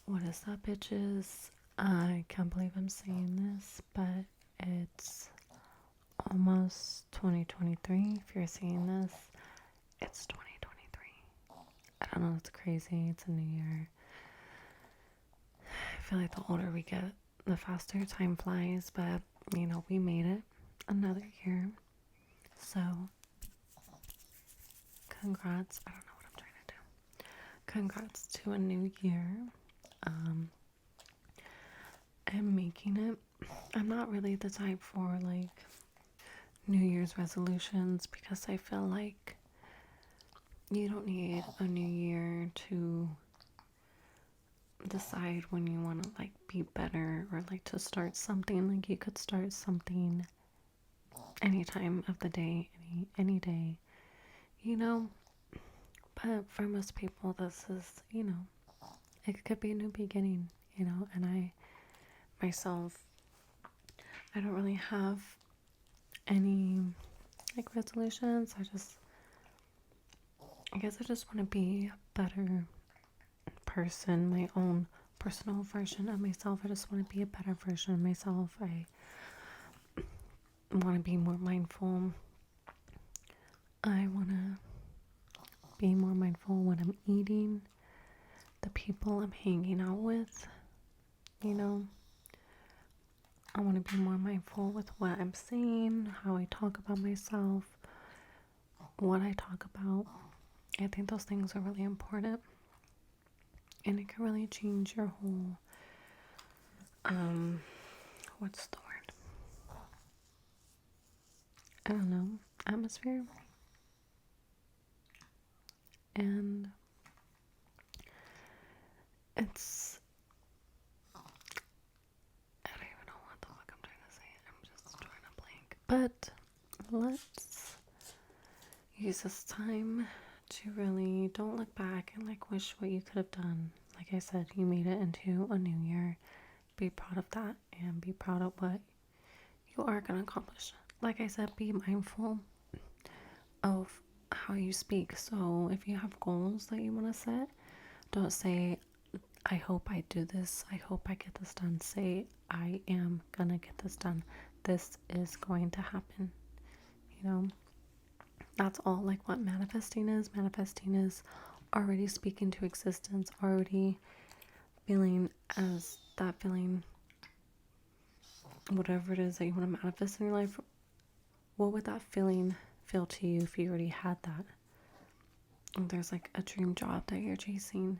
What is that, bitches? I can't believe I'm saying this, but it's almost 2023. If you're seeing this, it's 2023. I don't know, it's crazy. It's a new year. I feel like the older we get, the faster time flies, but we made it another year. So, congrats. I don't know what I'm trying to do. Congrats to a new year. I'm making it. I'm not really the type for like New Year's resolutions because I feel like you don't need a new year to decide when you want to like be better or like to start something. Like you could start something any time of the day, any day, you know. But for most people, this is, it could be a new beginning, and I myself, I don't really have any like resolutions. I guess I just want to be a better person, my own personal version of myself. I just want to be a better version of myself. I want to be more mindful. I want to be more mindful when I'm eating, the people I'm hanging out with, you know. I want to be more mindful with what I'm saying, how I talk about myself, what I talk about. I think those things are really important. And it can really change your whole, what's the word? I don't know, atmosphere. And it's, I don't even know what the fuck I'm trying to say. I'm just drawing a blank. But let's use this time to really don't look back and like wish what you could have done. Like I said, you made it into a new year. Be proud of that and be proud of what you are going to accomplish. Like I said, be mindful of how you speak. So if you have goals that you want to set, don't say, I hope I do this. I hope I get this done. Say, I am going to get this done. This is going to happen. That's all like what manifesting is. Manifesting is already speaking to existence, already feeling as that feeling, whatever it is that you want to manifest in your life. What would that feeling feel to you if you already had that? If there's like a dream job that you're chasing,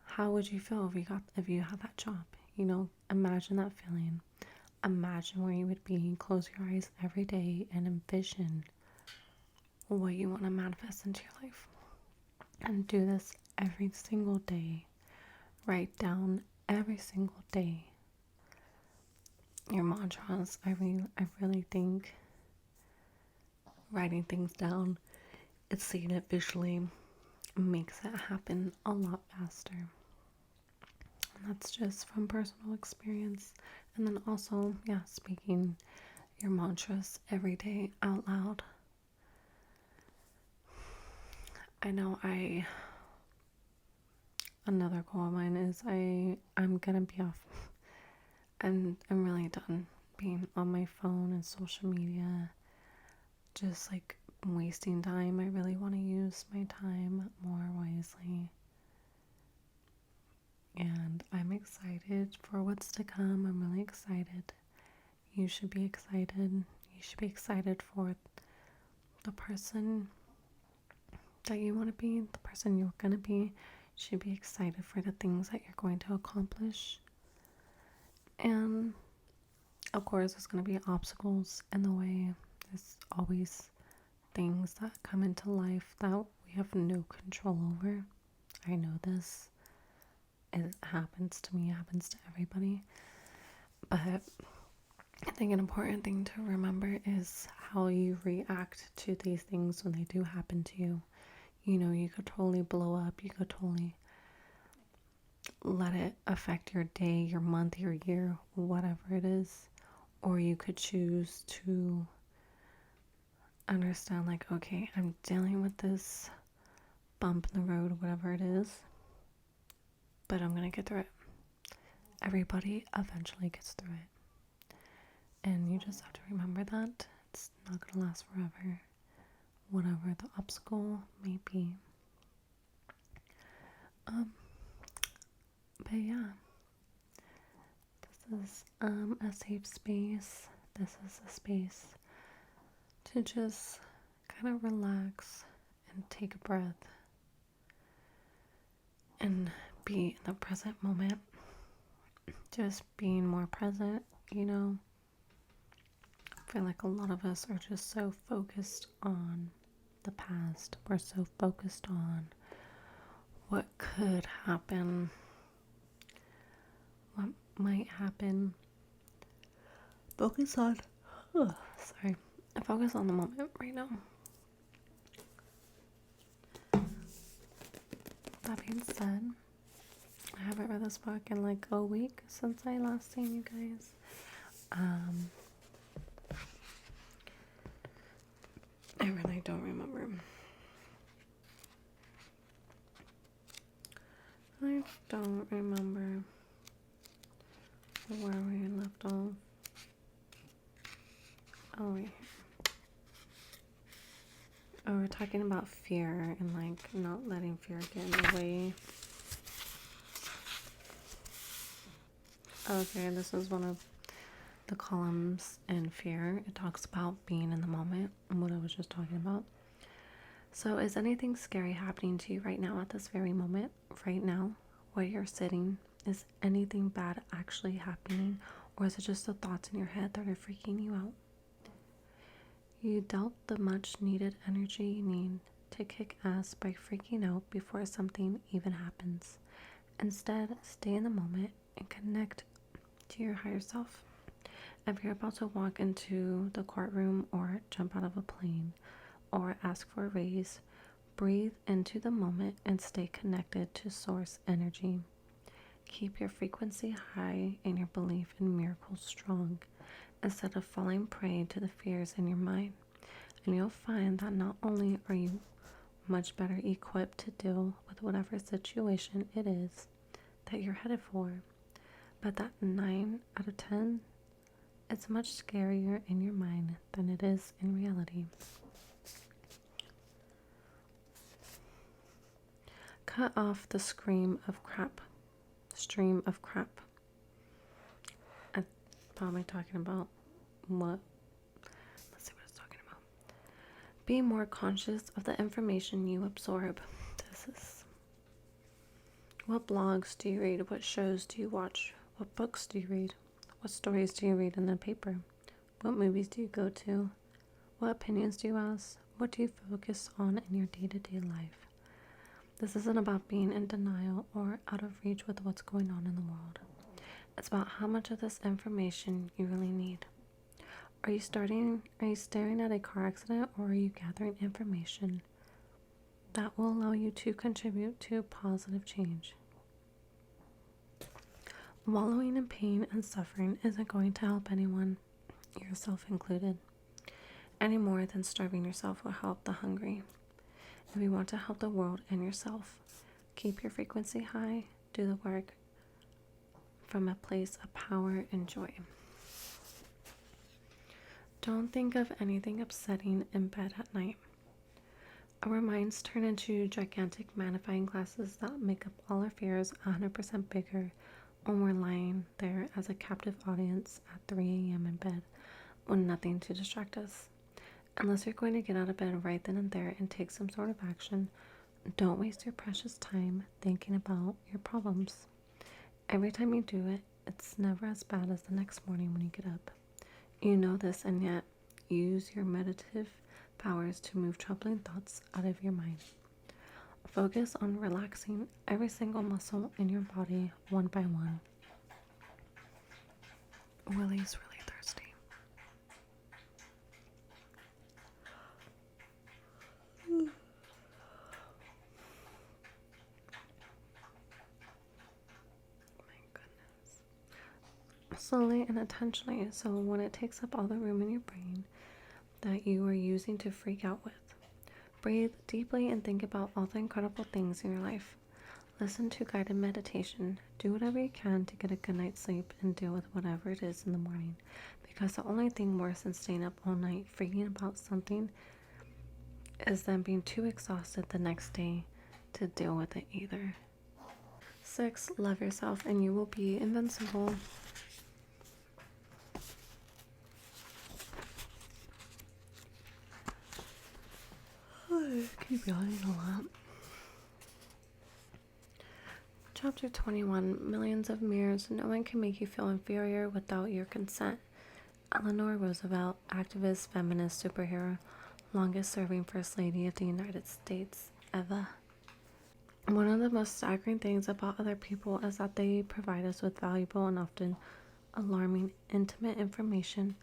how would you feel if you had that job? Imagine that feeling. Imagine where you would be. Close your eyes every day and envision what you want to manifest into your life. And do this every single day. Write down every single day your mantras. I really think writing things down and seeing it visually makes it happen a lot faster. And that's just from personal experience. And then also, speaking your mantras every day out loud. I know another goal of mine is I'm gonna be off. I'm really done being on my phone and social media, just like wasting time. I really want to use my time more wisely. And I'm excited for what's to come. I'm really excited. You should be excited. You should be excited for the person that you want to be, the person you're going to be. You should be excited for the things that you're going to accomplish. And of course, there's going to be obstacles in the way. There's always things that come into life that we have no control over. I know this. It happens to me, it happens to everybody. But I think an important thing to remember is how you react to these things when they do happen to you. You could totally blow up. You could totally let it affect your day, your month, your year, whatever it is. Or you could choose to understand, like, okay, I'm dealing with this bump in the road, whatever it is. but I'm gonna get through it. Everybody eventually gets through it. And you just have to remember that it's not gonna last forever, whatever the obstacle may be. But yeah, this is a safe space. This is a space to just kind of relax and take a breath and be in the present moment. Just being more present, you know. I feel like a lot of us are just so focused on the past. We're so focused on what could happen, what might happen. Focus on, sorry, I focus on the moment right now. That being said, I haven't read this book in like a week since I last seen you guys. I really don't remember. I don't remember where we left off. Oh, right here. Oh, we're talking about fear and like not letting fear get in the way. Okay, this is one of the columns in fear. It talks about being in the moment and what I was just talking about. So is anything scary happening to you right now at this very moment? Right now, where you're sitting? Is anything bad actually happening? Or is it just the thoughts in your head that are freaking you out? You dealt the much needed energy you need to kick ass by freaking out before something even happens. Instead, stay in the moment and connect to your higher self. If you're about to walk into the courtroom or jump out of a plane or ask for a raise, breathe into the moment and stay connected to source energy. Keep your frequency high and your belief in miracles strong instead of falling prey to the fears in your mind. And you'll find that not only are you much better equipped to deal with whatever situation it is that you're headed for, but that 9 out of 10, it's much scarier in your mind than it is in reality. Cut off the stream of crap. I'm probably talking about what? Let's see what it's talking about. Be more conscious of the information you absorb. This is, what blogs do you read? What shows do you watch? What books do you read? What stories do you read in the paper? What movies do you go to? What opinions do you ask? What do you focus on in your day-to-day life? This isn't about being in denial or out of reach with what's going on in the world. It's about how much of this information you really need. Are you staring at a car accident, or are you gathering information that will allow you to contribute to positive change? Wallowing in pain and suffering isn't going to help anyone, yourself included, any more than starving yourself will help the hungry. If you want to help the world and yourself, keep your frequency high, do the work from a place of power and joy. Don't think of anything upsetting in bed at night. Our minds turn into gigantic magnifying glasses that make up all our fears 100% bigger when we're lying there as a captive audience at 3 a.m. in bed with nothing to distract us. Unless you're going to get out of bed right then and there and take some sort of action, don't waste your precious time thinking about your problems. Every time you do it, it's never as bad as the next morning when you get up. You know this, and yet use your meditative powers to move troubling thoughts out of your mind. Focus on relaxing every single muscle in your body one by one. Willie's really thirsty. Slowly and intentionally, so when it takes up all the room in your brain that you are using to freak out with. Breathe deeply and think about all the incredible things in your life. Listen to guided meditation. Do whatever you can to get a good night's sleep and deal with whatever it is in the morning. Because the only thing worse than staying up all night freaking about something is then being too exhausted the next day to deal with it either. 6. Love yourself and you will be invincible. I keep yawning a lot. Chapter 21. Millions of mirrors. No one can make you feel inferior without your consent. Eleanor Roosevelt, activist, feminist, superhero, longest serving First Lady of the United States, Eva. One of the most staggering things about other people is that they provide us with valuable and often alarming, intimate information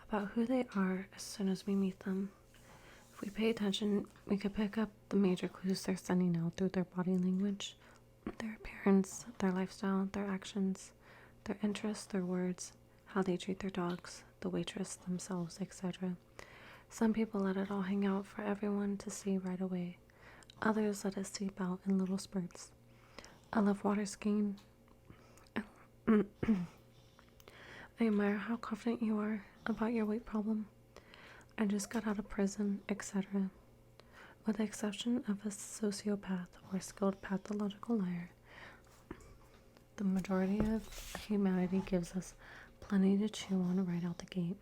about who they are as soon as we meet them. If we pay attention, we could pick up the major clues they're sending out through their body language, their appearance, their lifestyle, their actions, their interests, their words, how they treat their dogs, the waitress, themselves, etc. Some people let it all hang out for everyone to see right away. Others let it seep out in little spurts. I love water skiing. I admire how confident you are about your weight problem. I just got out of prison, etc. With the exception of a sociopath or skilled pathological liar, the majority of humanity gives us plenty to chew on right out the gate.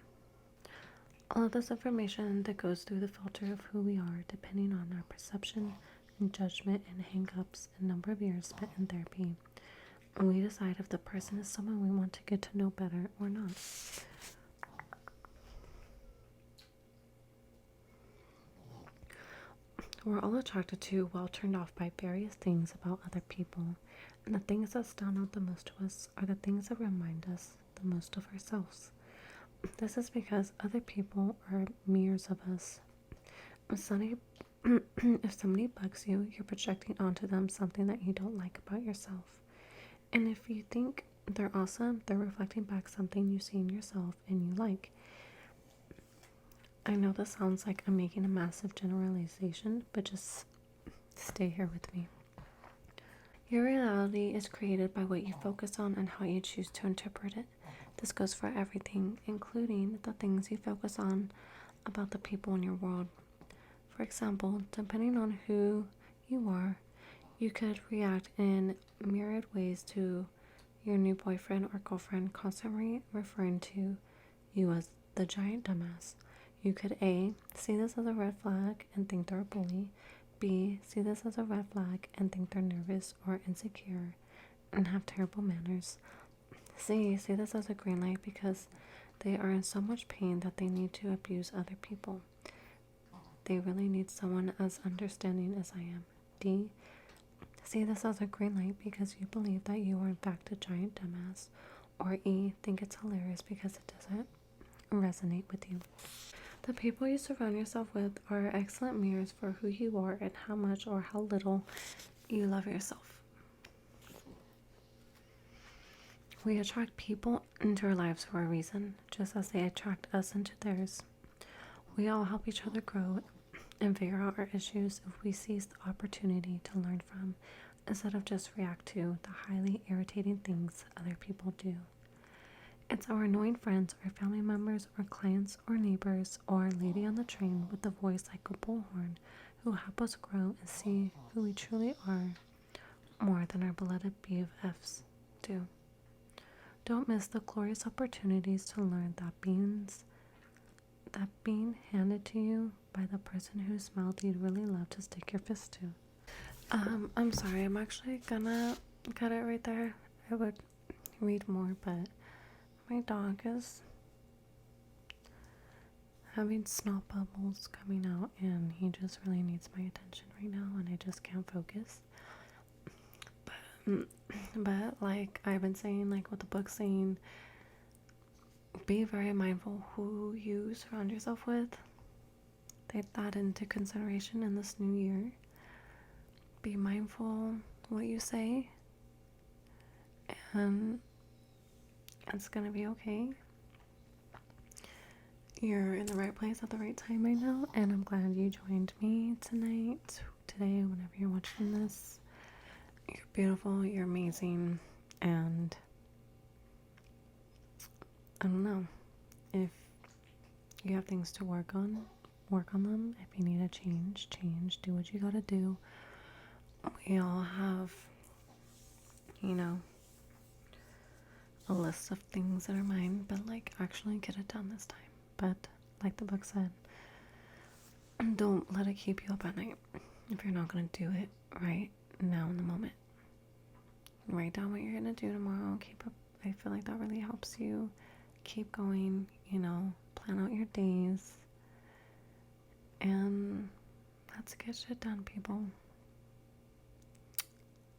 All of this information that goes through the filter of who we are, depending on our perception and judgment and hang-ups and number of years spent in therapy, and we decide if the person is someone we want to get to know better or not. We're all attracted to, well, turned off by various things about other people, and the things that stand out the most to us are the things that remind us the most of ourselves. This is because other people are mirrors of us. If somebody bugs you, you're projecting onto them something that you don't like about yourself. And if you think they're awesome, they're reflecting back something you see in yourself and you like. I know this sounds like I'm making a massive generalization, but just stay here with me. Your reality is created by what you focus on and how you choose to interpret it. This goes for everything, including the things you focus on about the people in your world. For example, depending on who you are, you could react in myriad ways to your new boyfriend or girlfriend constantly referring to you as the giant dumbass. You could A, see this as a red flag and think they're a bully. B, see this as a red flag and think they're nervous or insecure and have terrible manners. C, see this as a green light because they are in so much pain that they need to abuse other people. They really need someone as understanding as I am. D, see this as a green light because you believe that you are in fact a giant dumbass. Or E, think it's hilarious because it doesn't resonate with you. The people you surround yourself with are excellent mirrors for who you are and how much or how little you love yourself. We attract people into our lives for a reason, just as they attract us into theirs. We all help each other grow and figure out our issues if we seize the opportunity to learn from, instead of just react to the highly irritating things other people do. It's our annoying friends or family members or clients or neighbors or lady on the train with a voice like a bullhorn who help us grow and see who we truly are more than our beloved BFFs do. Don't miss the glorious opportunities to learn that being handed to you by the person whose mouth you'd really love to stick your fist to. I'm sorry, I'm actually gonna cut it right there. I would read more, but my dog is having snot bubbles coming out and he just really needs my attention right now and I just can't focus. But like I've been saying, like what the book's saying, be very mindful who you surround yourself with. Take that into consideration in this new year. Be mindful what you say and it's gonna be okay. You're in the right place at the right time right now, and I'm glad you joined me today, whenever you're watching this. You're beautiful, you're amazing, and I don't know. If you have things to work on them. If you need to change, do what you gotta do. We all have, you know, a list of things in our mind, but like actually get it done this time. But like the book said, don't let it keep you up at night. If you're not gonna do it right now in the moment, write down what you're gonna do tomorrow. Keep up. I feel like that really helps you keep going. Plan out your days, and let's get shit done, people.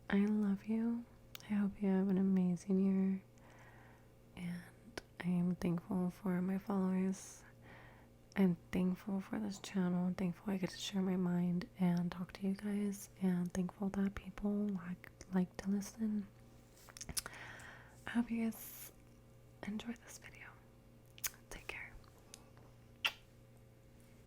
I love you. I hope you have an amazing year. And I am thankful for my followers. I'm thankful for this channel. I'm thankful I get to share my mind and talk to you guys. And thankful that people like to listen. I hope you guys enjoy this video.